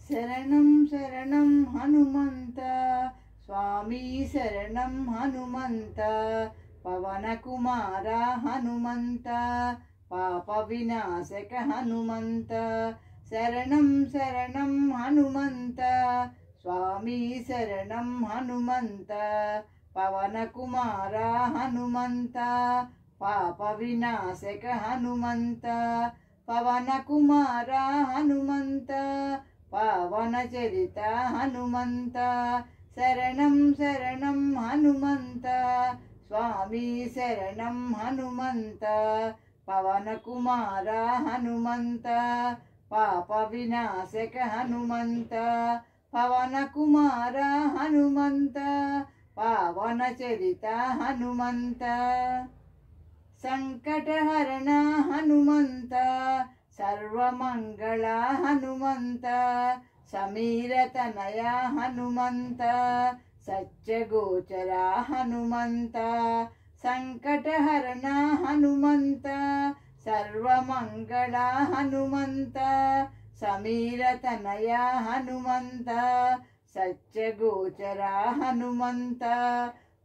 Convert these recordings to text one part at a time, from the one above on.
శరణం శరణం హనుమంత స్వామి శరణం హనుమంత పవన కుమార హనుమంత పాప వినాశక హనుమంత శరణం శరణం హనుమంత స్వామి శరణం హనుమంత పవన కుమార హనుమంత పాప వినాశక హనుమంత పవన కుమార హనుమంత పవన చరిత హనుమంత శరణం శరణం హనుమంత స్వామి శరణం హనుమంత పవన కుమార హనుమంత పాప వినాశక హనుమంత పవన కుమార హనుమంత పవన చరిత హనుమంత సంకటహరణ హనుమంత సర్వమంగళ హనుమంత సమీరతనయ హనుమంత సత్యగోచర హనుమంత సంకటహరణ హనుమంత సర్వమంగళ హనుమంత సమీరతనయ హనుమంత సత్యగోచర హనుమంత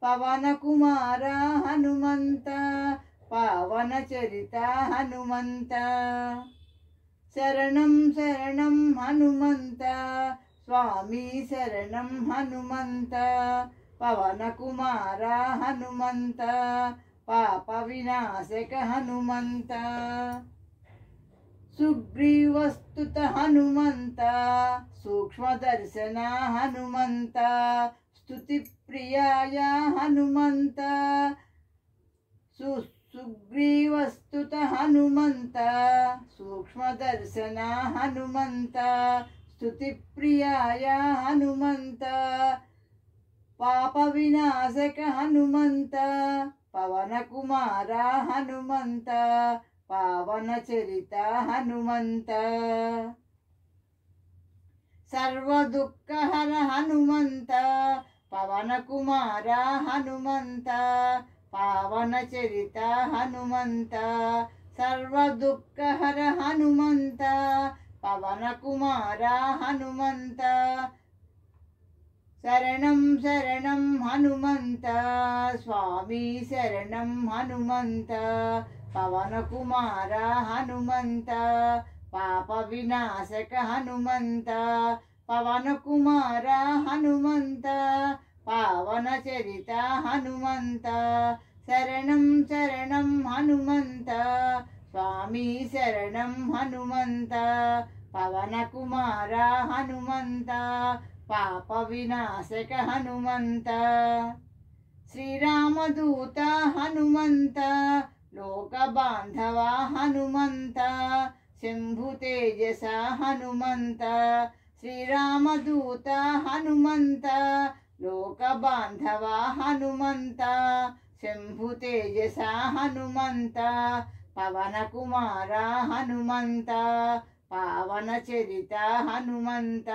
పవన కుమార హనుమంత పవన చరిత హనుమంత శరణం శరణం హనుమంత స్వామి శరణం హనుమంత పవన కుమార హనుమంత పాప వినాశక హనుమంత సుగ్రీవస్తుత హనుమంత సూక్ష్మదర్శన హనుమంత స్తుతి ప్రియాయ హనుమంత సుగ్రీవస్తుత హనుమంత సూక్ష్మదర్శన హనుమంత స్తుతి ప్రియాయ హనుమంత పాప వినాశక హనుమంత పవన కుమార హనుమంత పవన చరిత హనుమంత సర్వ దుఃఖహర హనుమంత పవన కుమార హనుమంత పవన చరిత హనుమంత సర్వ దుఃఖహర హనుమంత పవన కుమార హనుమంత శరణం శరణం హనుమంత స్వామి శరణం హనుమంత పవన కుమార హనుమంత పాప వినాశక హనుమంత పవన కుమార హనుమంత పవన చరిత హనుమంత శరణం శరణం హనుమంత స్వామి శరణం హనుమంత పవన కుమార హనుమంత పాప వినాశక హనుమంత శ్రీరామదూత హనుమంత లోక బాంధవ హనుమంత శంభు తేజస హనుమంత శ్రీరామదూత హనుమంత లోక బాంధవ హనుమంత శంభు తేజస హనుమంత పవన కుమార హనుమంత పవన చరిత హనుమంత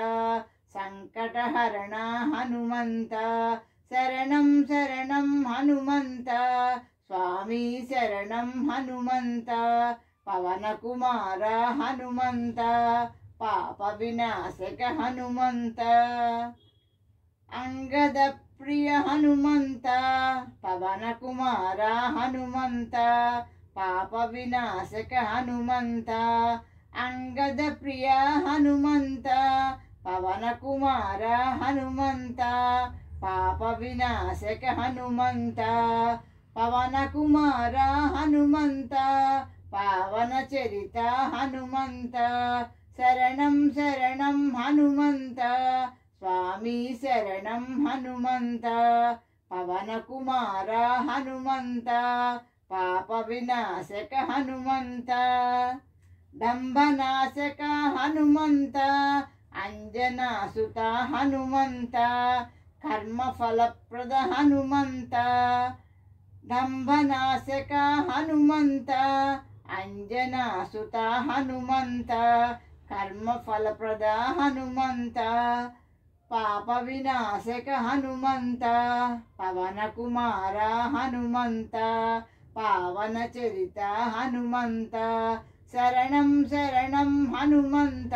సంకటహరణ హనుమంత శరణం శరణం హనుమంత స్వామి శరణం హనుమంత పవన కుమార హనుమంత పాప వినాశక హనుమంత అంగద ప్రియ హనుమంత పవన కుమార హనుమంత పాప వినాశక హనుమంత అంగద ప్రియ హనుమంత పవన కుమార హనుమంత పాప వినాశక హనుమంత పవన కుమార హనుమంత పవన చరిత హనుమంత శరణం శరణం హనుమంత స్వామి శరణం హనుమంత పవన కుమార హనుమంత పాప వినాశక హనుమంత డంబనాశక హనుమంత అంజనాసుత హనుమంత కర్మఫలప్రద హనుమంత డంబనాశక హనుమంత అంజనాసుత హనుమంత కర్మఫలప్రద హనుమంత పాప వినాశక హనుమంత పవన కుమార హనుమంత పవన చరిత హనుమంత శరణం శరణం హనుమంత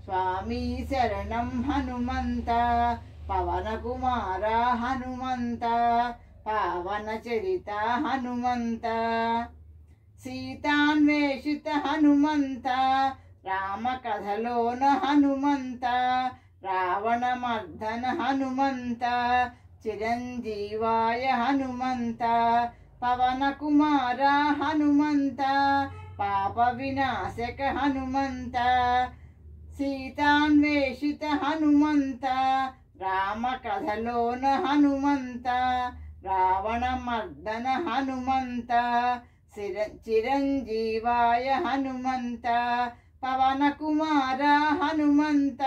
స్వామి శరణం హనుమంత పవన కుమార హనుమంత పావన చరిత హనుమంత సీతాన్వేషిత హనుమంత రామ కథలోన హనుమంత రావణ మర్దన హనుమంత చిరంజీవాయ హనుమంత పవన కుమార హనుమంత పాప వినాశక హనుమంత సీతాన్వేషిత హనుమంత రామ కథలోన హనుమంత రావణ మర్దన హనుమంత చిరంజీవాయ హనుమంత పవన కుమార హనుమంత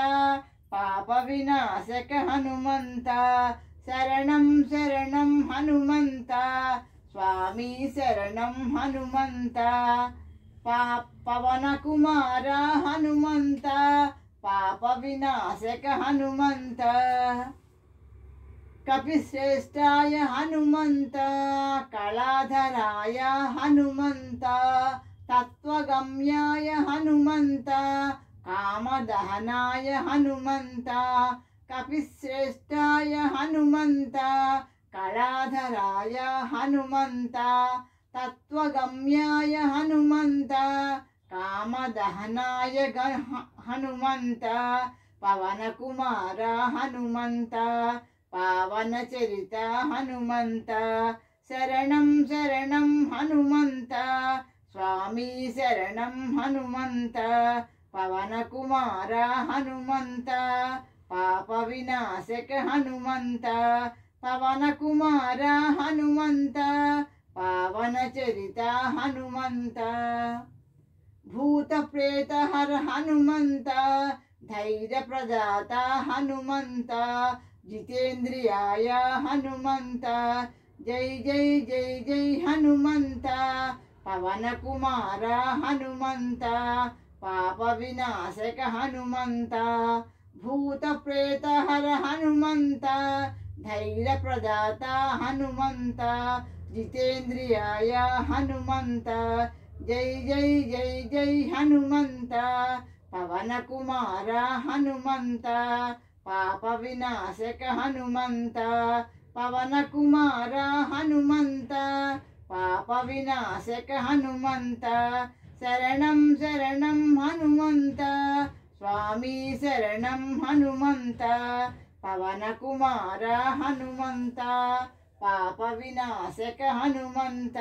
పాప వినాశక హనుమంత శరణం శరణం హనుమంత స్వామి శరణం హనుమంత పవన కుమార హనుమంత పాప వినాశక హనుమంత కపిశ్రేష్టాయ హనుమంత కళాధరాయ హనుమంత తత్వగమ్యాయ హనుమంత కామదహనాయ హనుమంత కపిశ్రేష్టాయ హనుమంత కళాధరాయ హనుమంత తత్వగమ్యాయ హనుమంత కామదహనాయ హనుమంత పవన కుమార హనుమంత పావన చరిత హనుమంత శరణం శరణం హనుమంత స్వామి శరణం హనుమంత పవన కుమార హనుమంత పాప వినాశక హనుమంత పవన కుమార హనుమంత పావన చరిత హనుమంత భూత ప్రేత హర హనుమంత ధైర్య ప్రదాత హనుమంత జితేంద్రియాయ హనుమంత జై జై జై జై హనుమంత పవన కుమార హనుమంత పాప వినాశక హనుమంత భూత ప్రేత హర హనుమంత ధైర్య ప్రదాత హనుమంత జితేంద్రియాయ హనుమంత జై జై జై జై హనుమంత పవన కుమార హనుమంత పాప వినాశక హనుమంత పవన కుమార హనుమంత పాప వినాశక హనుమంత శరణం శరణం హనుమంత స్వామి శరణం హనుమంత పవన కుమార హనుమంత పాప వినాశక హనుమంత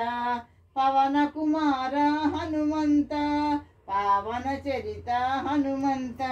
పవన కుమార హనుమంత పావన చరిత హనుమంత